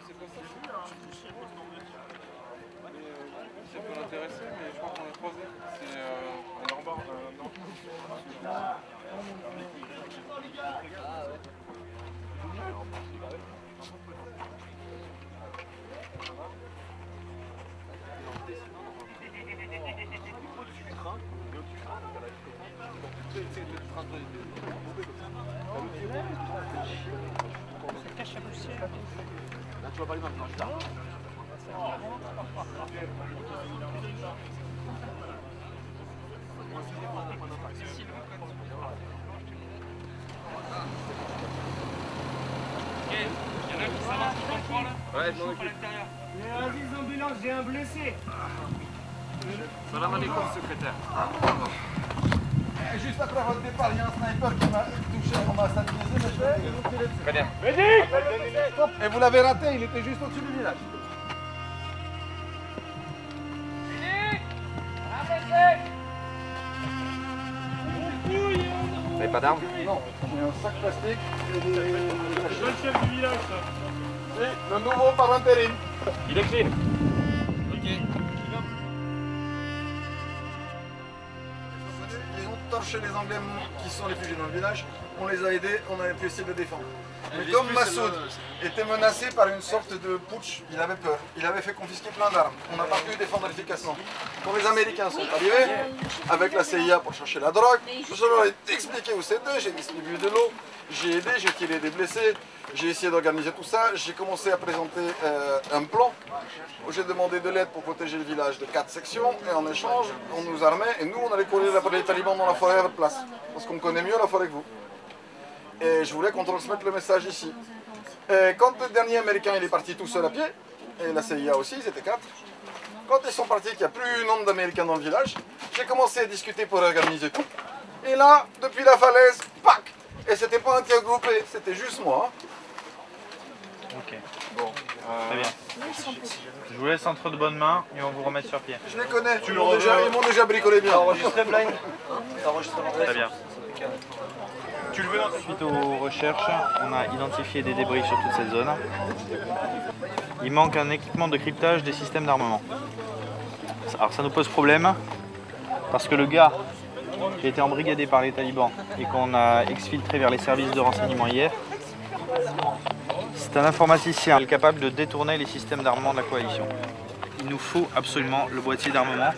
C'est pas ça. Ça peut l'intéresser, mais je crois qu'on l'a croisé. C'est en bas, là-dedans. Ça cache la poussière. Là, tu vois pas les mains, non, je t'arrête. Ouais, je m'en occupe. Vas-y, ambulance, j'ai un blessé. Salam alaikum, secrétaire. Juste après votre départ, il y a un sniper qui m'a touché, on m'a stabilisé, mais je Très bien. Et vous l'avez raté, il était juste au-dessus du village. Vous n'avez pas d'armes? Non, j'ai un sac plastique et des... Je le chef du village, ça. Oui, le nouveau par intérim. Il est clean. Ils ont torché les Anglais qui sont réfugiés dans le village. On les a aidés, on a pu essayer de les défendre. Mais comme Massoud était menacé par une sorte de putsch, il avait peur. Il avait fait confisquer plein d'armes. On n'a pas pu défendre efficacement. Quand les Américains sont arrivés, avec la CIA pour chercher la drogue, je leur ai expliqué où c'était, j'ai distribué de l'eau, j'ai aidé, j'ai tiré des blessés, j'ai essayé d'organiser tout ça. J'ai commencé à présenter un plan où j'ai demandé de l'aide pour protéger le village de 4 sections. Et en échange, on nous armait et nous, on allait courir après les talibans dans la forêt à votre place. Parce qu'on connaît mieux la forêt que vous. Et je voulais qu'on transmette le message ici. Et quand le dernier Américain il est parti tout seul à pied, et la CIA aussi, ils étaient 4, quand ils sont partis, qu'il n'y a plus un nombre d'Américains dans le village, j'ai commencé à discuter pour organiser tout. Et là, depuis la falaise, pac! Et c'était pas un tir groupé, c'était juste moi. Ok, Bon. très bien. Je vous laisse entre de bonnes mains et on vous remet sur pied. Je les connais, ils m'ont déjà bricolé bien. blind. Très bien. Tu le veux dans Suite aux recherches, on a identifié des débris sur toute cette zone. Il manque un équipement de cryptage des systèmes d'armement. Alors ça nous pose problème parce que le gars qui a été embrigadé par les talibans et qu'on a exfiltré vers les services de renseignement hier, c'est un informaticien capable de détourner les systèmes d'armement de la coalition. Il nous faut absolument le boîtier d'armement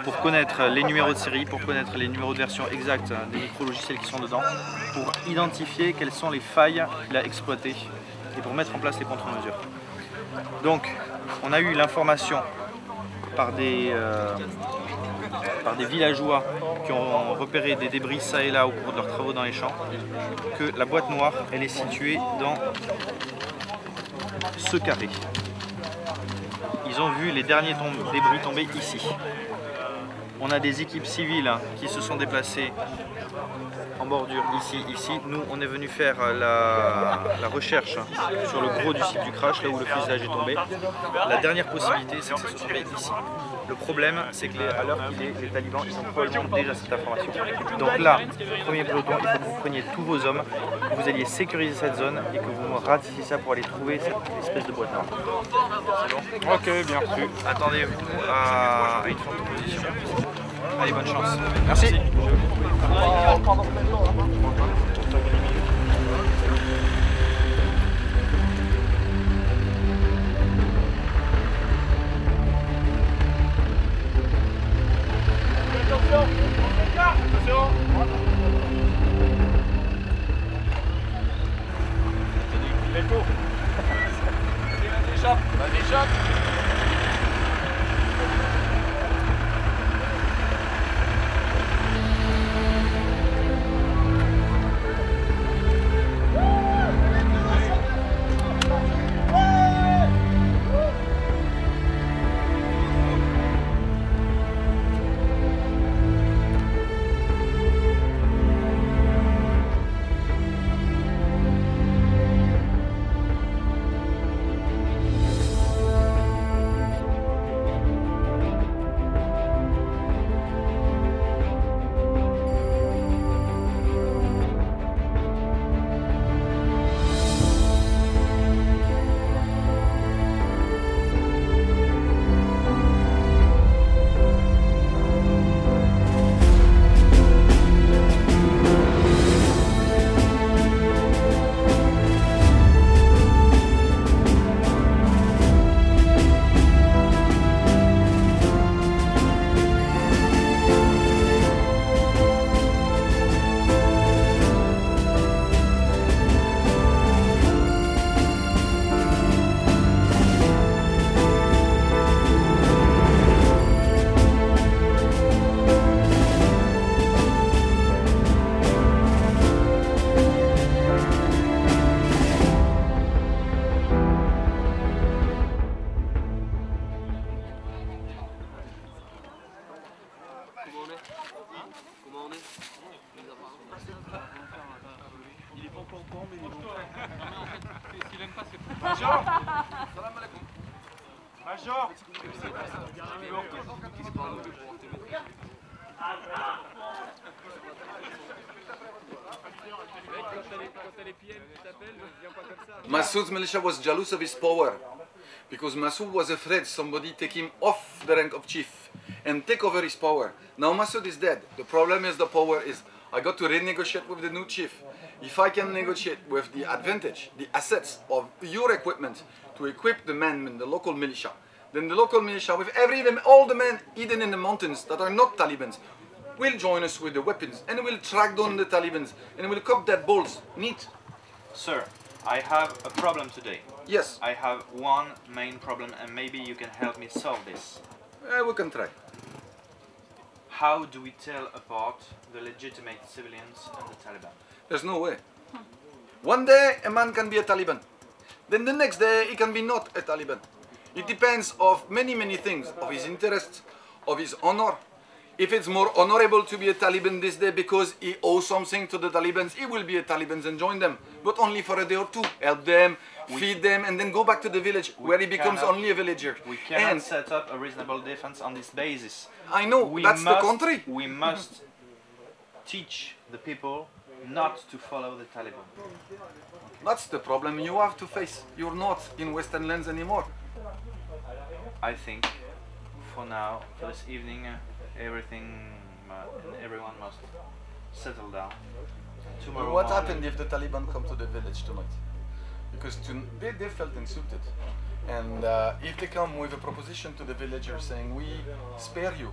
pour connaître les numéros de série, pour connaître les numéros de version exacts des micro-logiciels qui sont dedans, pour identifier quelles sont les failles qu'il a exploitées et pour mettre en place les contre-mesures. Donc, on a eu l'information par des villageois qui ont repéré des débris ça et là au cours de leurs travaux dans les champs, que la boîte noire, elle est située dans ce carré. Ils ont vu les derniers débris tomber ici. On a des équipes civiles qui se sont déplacées en bordure ici. Nous, on est venu faire la recherche sur le gros du site du crash, là où le fuselage est tombé. La dernière possibilité, c'est que ça se soit fait ici. Le problème, c'est qu'à l'heure qu'il est, les talibans, ils ont probablement déjà cette information. Donc là, premier peloton, il faut que vous preniez tous vos hommes, que vous alliez sécuriser cette zone et que vous me ratissiez ça pour aller trouver cette espèce de boîte noire. C'est bon? Ok, bien reçu. Attendez-vous à une forte position. Allez, bonne chance. Merci. Il est pas encore au courant, mais il est bon. S'il aime pas, c'est pas. Major Major Masoud's militia was jealous of his power because Masoud was afraid somebody take him off the rank of chief and take over his power. Now Masoud is dead. The problem is the power is I got to renegotiate with the new chief. If I can negotiate with the advantage, the assets of your equipment to equip the men in the local militia, then the local militia with all the men hidden in the mountains that are not Talibans will join us with the weapons and will track down the Talibans and will cop their balls. Neat. Sir, I have a problem today. Yes, I have one main problem and maybe you can help me solve this. we can try. How do we tell apart the legitimate civilians and the Taliban? There's no way. One day a man can be a Taliban. Then the next day he can be not a Taliban. It depends of many things, of his interests, of his honor. If it's more honorable to be a Taliban this day because he owes something to the Talibans, he will be a Taliban and join them. But only for a day or two. Help them, feed them, and then go back to the village where he becomes only a villager. We cannot And set up a reasonable defense on this basis. I know, that's the country. We must teach the people not to follow the Taliban. That's the problem you have to face. You're not in Western lands anymore. I think for now, for this evening, everyone must settle down. Tomorrow What morning- happened if the Taliban come to the village tonight? Because they felt insulted. And if they come with a proposition to the villagers saying, we spare you,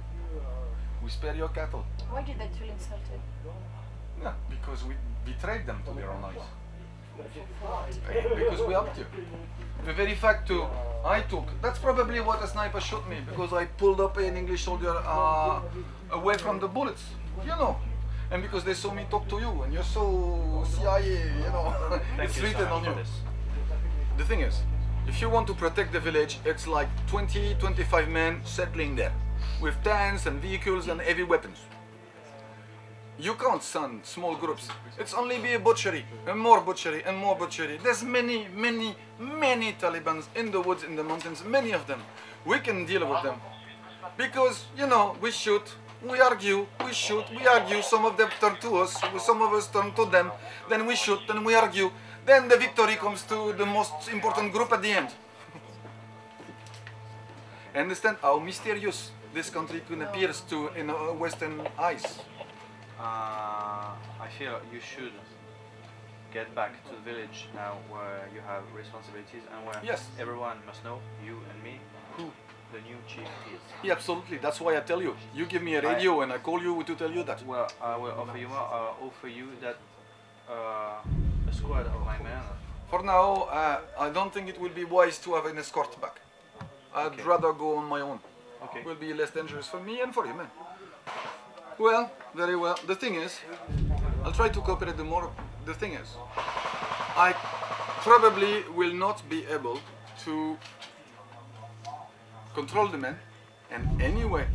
we spare your cattle. Why did they feel insulted? Yeah, because we betrayed them to their own eyes. Because we helped you. The very fact I took, that's probably what a sniper shot me, because I pulled up an English soldier away from the bullets, you know. And because they saw me talk to you, and you're so CIA, you know, Thank it's you so written much on for you. this. The thing is, if you want to protect the village, it's like 20-25 men settling there, with tanks and vehicles and heavy weapons. You can't send small groups. It's only be a butchery, and more butchery, and more butchery. There's many Talibans in the woods, in the mountains, many of them. We can deal with them. Because, you know, we shoot, we argue, we shoot, we argue. Some of them turn to us, some of us turn to them. Then we shoot, then we argue. Then the victory comes to the most important group at the end. Understand how mysterious this country can appear to in Western eyes. I feel you should get back to the village now where you have responsibilities and where Yes. everyone must know, you and me, who the new chief is. Yeah, absolutely. That's why I tell you. You give me a radio and I call you to tell you that. Well, I will offer you more. I'll offer you that a squad of my men. For now, I don't think it will be wise to have an escort back. I'd Okay. rather go on my own. Okay. It will be less dangerous for me and for you, man. Well, very well. The thing is, I'll try to cooperate the more. The thing is, I probably will not be able to control the men, and anyway,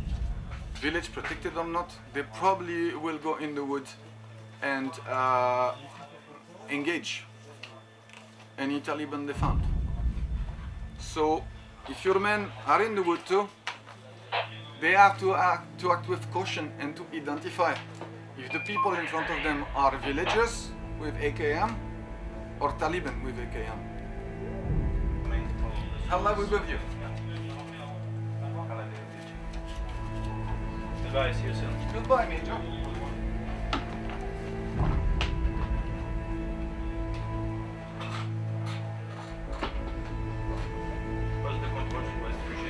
village protected or not, they probably will go in the woods and engage any Taliban they found. So, if your men are in the wood too, they have to act with caution and to identify if the people in front of them are villagers with AKM or Taliban with AKM. Allah will be with you. Goodbye, see you soon. Goodbye, Major. Poste de contrôle sud-ouest QG.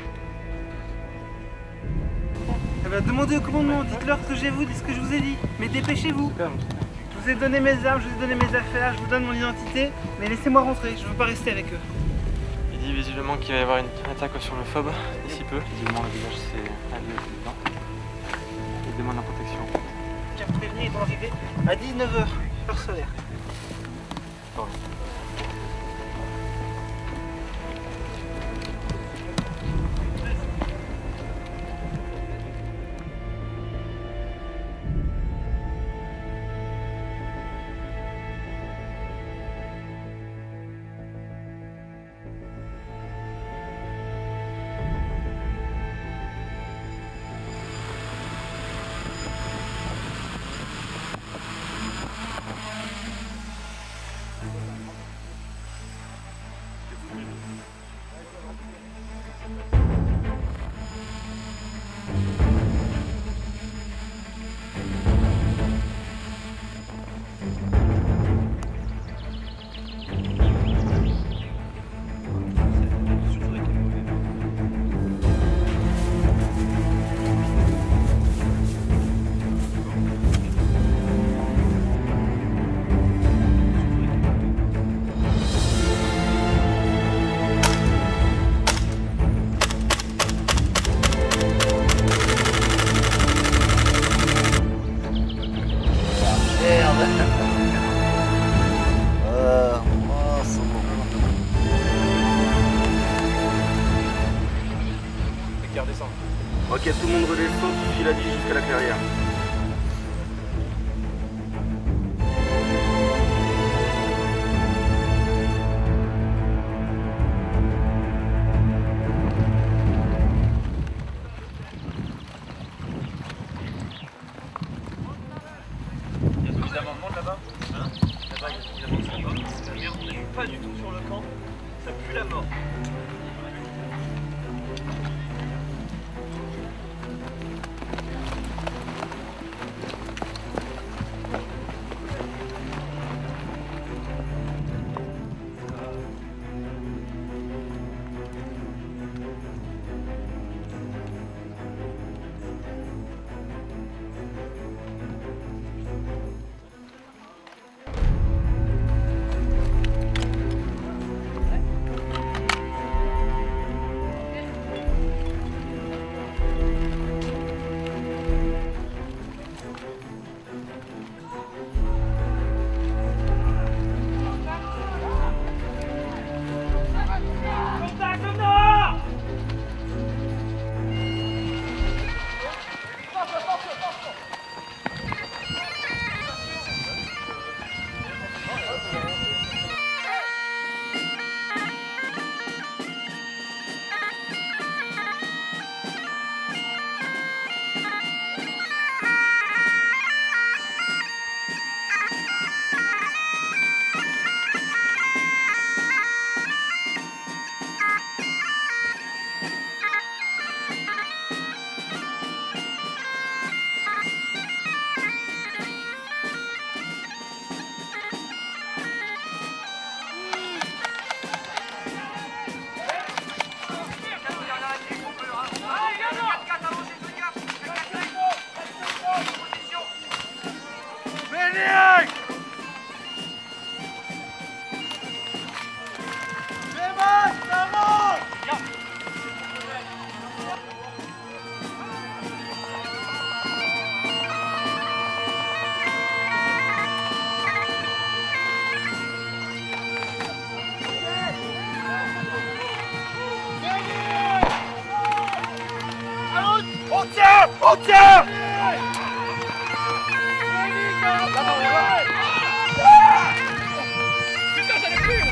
Eh ben, demandez au commandement, dites-leur ce que j'ai vous, ce que je vous ai dit. Mais dépêchez-vous. Je vous ai donné mes armes, je vous ai donné mes affaires, je vous donne mon identité, mais laissez-moi rentrer, je ne veux pas rester avec eux. Il dit visiblement qu'il va y avoir une attaque sur le FOB d'ici peu. Visiblement le village c'est à dedans. Il demande la protection. Je tiens à vous prévenir, ils vont arriver à 19h, heure solaire. merde. Oh, c'est bon. L'écart descend. Ok, tout le monde redescend, il a dit jusqu'à la clairière. Il y a suffisamment de monde là-bas? Hein? Là-bas, il y a suffisamment de monde là-bas. La merde, on n'est pas du tout sur le camp. Ça pue la mort. On tient! Putain, j'en ai plus!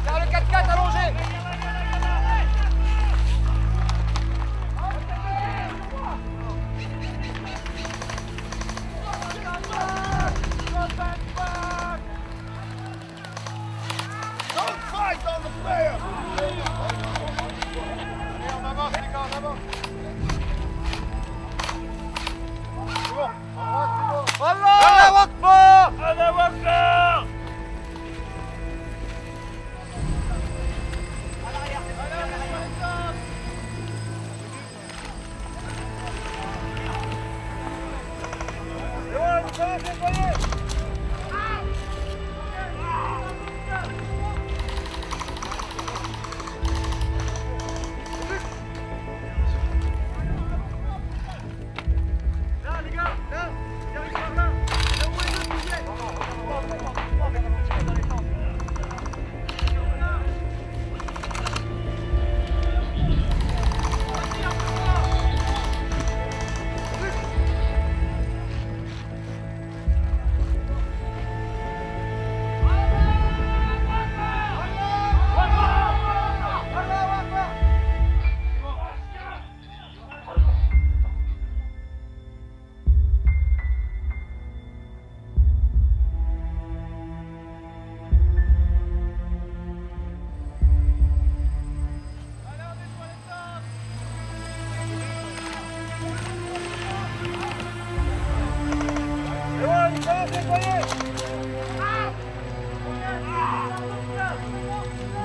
Vers le 4x4 allongé! Allah Akbar! Allah Akbar!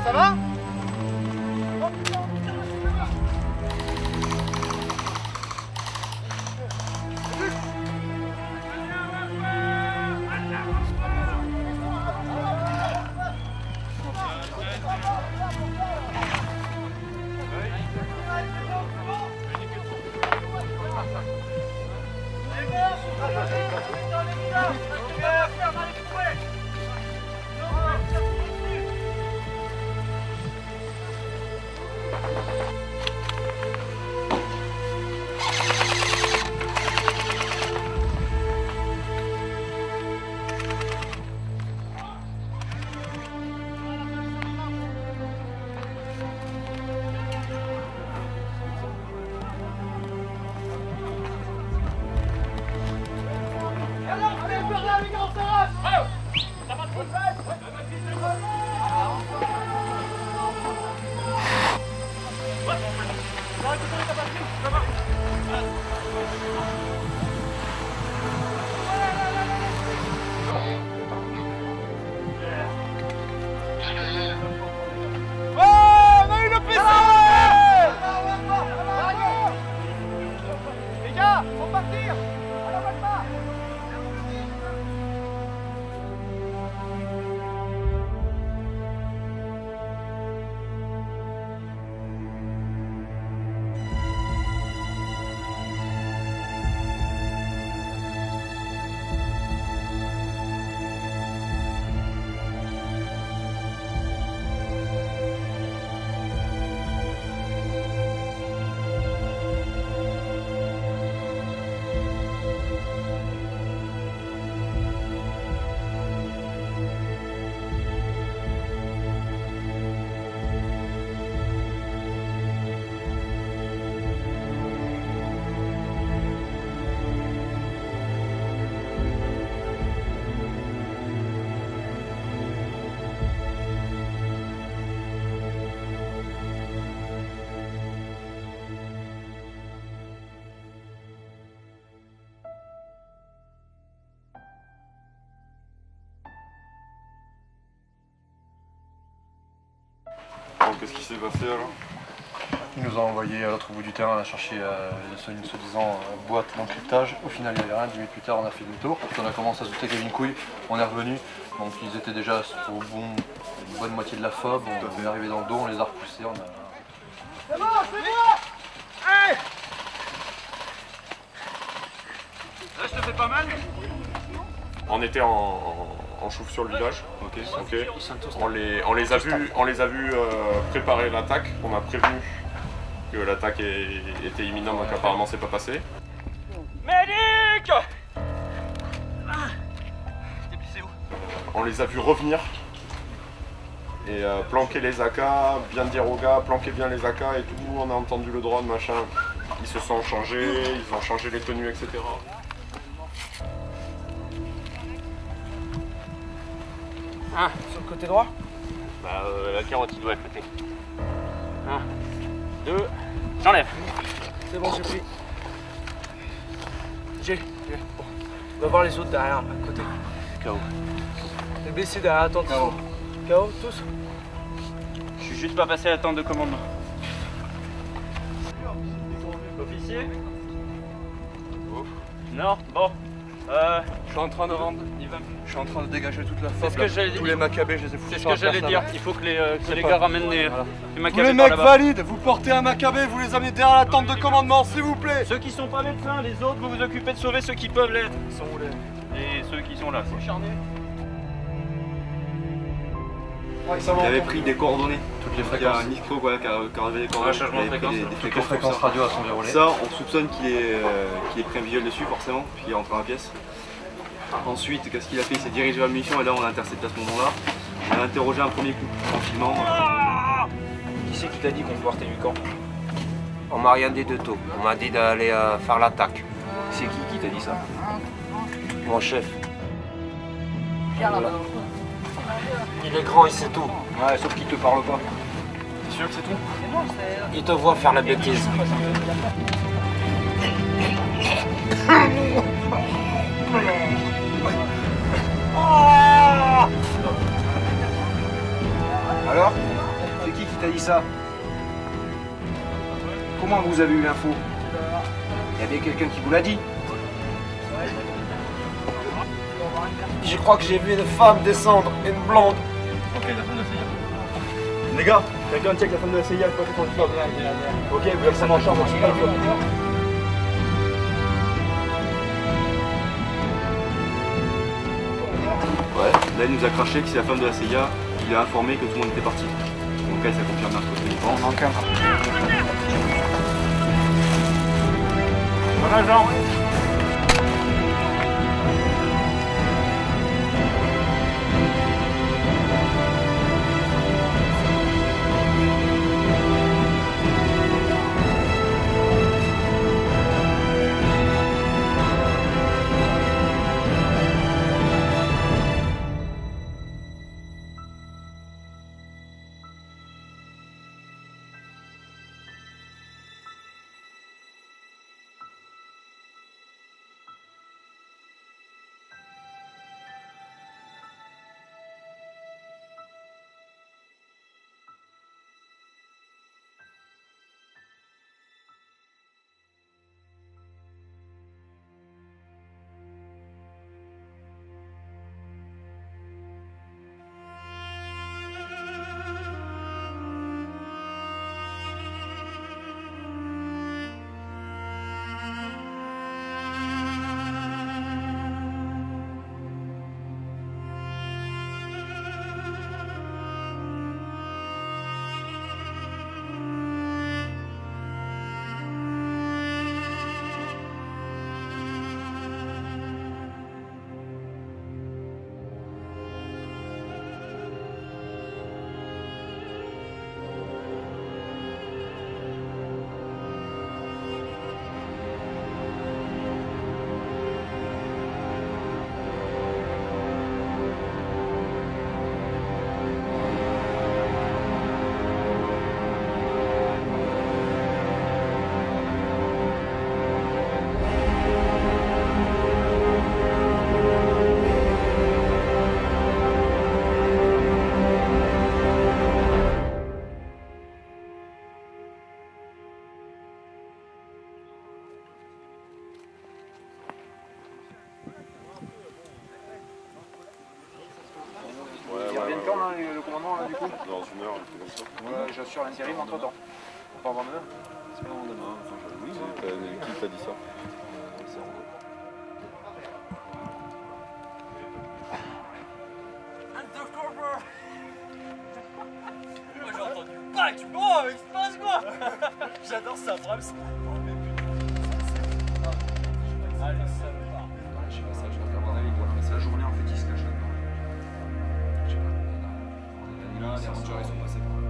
Ça va? Qu'est-ce qui s'est passé alors? Ils nous ont envoyé à l'autre bout du terrain à chercher une soi-disant boîte d'encryptage. Au final, il n'y avait rien. 10 minutes plus tard, on a fait demi-tour. On a commencé à se douter qu'il y avait une couille. On est revenu. Donc, ils étaient déjà au une bonne moitié de la fob. On est arrivé dans le dos, on les a repoussés. C'est bon, c'est bon! Hey! Là, je te fais pas mal? On était en chouffe sur le village. Ok. On les a vus préparer l'attaque. On a prévenu que l'attaque était imminente, donc apparemment c'est pas passé. Médic! On les a vus revenir et planquer les AK, bien dire aux gars, planquez bien les AK et tout. On a entendu le drone, machin. Ils se sont changés, ils ont changé les tenues, etc. Ah, sur le côté droit? Bah, la carotte, il doit être côté. 1, 2, j'enlève. C'est bon, j'ai pris. J'ai. Bon. On va voir les autres derrière, à côté. KO. Les blessés derrière, attention. KO, tous? Je suis juste pas passé à la tente de commandement. Officier? Non? Bon. Je suis en train de rendre. Je suis en train de dégager toute la fob. C'est ce que j'allais dire. Tous les macabées, je les ai foutus. C'est ce que j'allais dire. Il faut que les gars ramènent les Vous macabées les par mecs là-bas. valides, vous portez un macabé, vous les amenez derrière la tente de commandement, s'il vous plaît. Ceux qui sont pas médecins, les autres, vous vous occupez de sauver ceux qui peuvent l'être. Ils sont où les... Et ceux qui sont là. Il avait pris des coordonnées. Toutes les Il y a fréquences. un micro voilà, qui avait des coordonnées. changement de Il avait pris fréquence. des Toutes les fréquences radio sont verrouillées. Ça, on soupçonne qu'il ait pris un visuel dessus forcément, puis il est rentré dans la pièce. Ensuite, qu'est-ce qu'il a fait? Il s'est dirigé vers la munition et là on a intercepté à ce moment-là. On a interrogé un premier coup, tranquillement. Qui c'est qui t'a dit qu'on portait du camp? On m'a rien dit de tout. On m'a dit d'aller faire l'attaque. C'est qui t'a dit ça? Mon chef. Voilà. Il est grand, il sait tout. Ouais, sauf qu'il te parle pas. T'es sûr que c'est tout? Il te voit faire la bêtise. Alors? C'est qui t'a dit ça? Comment vous avez eu l'info? Il y avait quelqu'un qui vous l'a dit? Je crois que j'ai vu une femme descendre, une blonde. Ok, la fin de la CIA. Les gars, quelqu'un check la femme de la CIA, quoi, ton diplôme. Ok, vous la prenez en charge, Là, il nous a craché que c'est la femme de la CIA. Il a informé que tout le monde était parti. Donc elle, ça confirme un truc. On en camp. Bon agent. Le commandement là du coup? Dans une heure, un peu comme ça. Ouais, j'assure l'intérim entre temps. Pas avant demain? C'est pas avant demain. Oui, qui t'a dit ça? Moi j'ai entendu pas, tu vois, il se passe quoi? J'adore ça, Brahms. Allez, ça va. Je sais pas ça, je vais faire mon avis quoi. C'est la journée en fait, ils se cachent là-dedans. Je sais pas. Là, les rangers ils sont passés par là.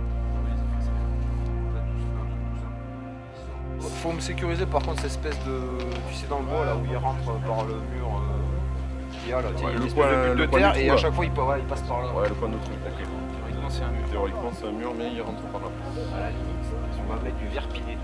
Faut me sécuriser par contre cette espèce de. Tu sais, dans le bois là où ils rentrent par le mur. Il y a là, il y a une espèce de bulle de terre et à chaque fois ils passent par là. Ouais, le coin de truc, d'accord. Théoriquement c'est un mur. Théoriquement c'est un mur, mais il rentre par là. À la limite, on va mettre du verre pilé.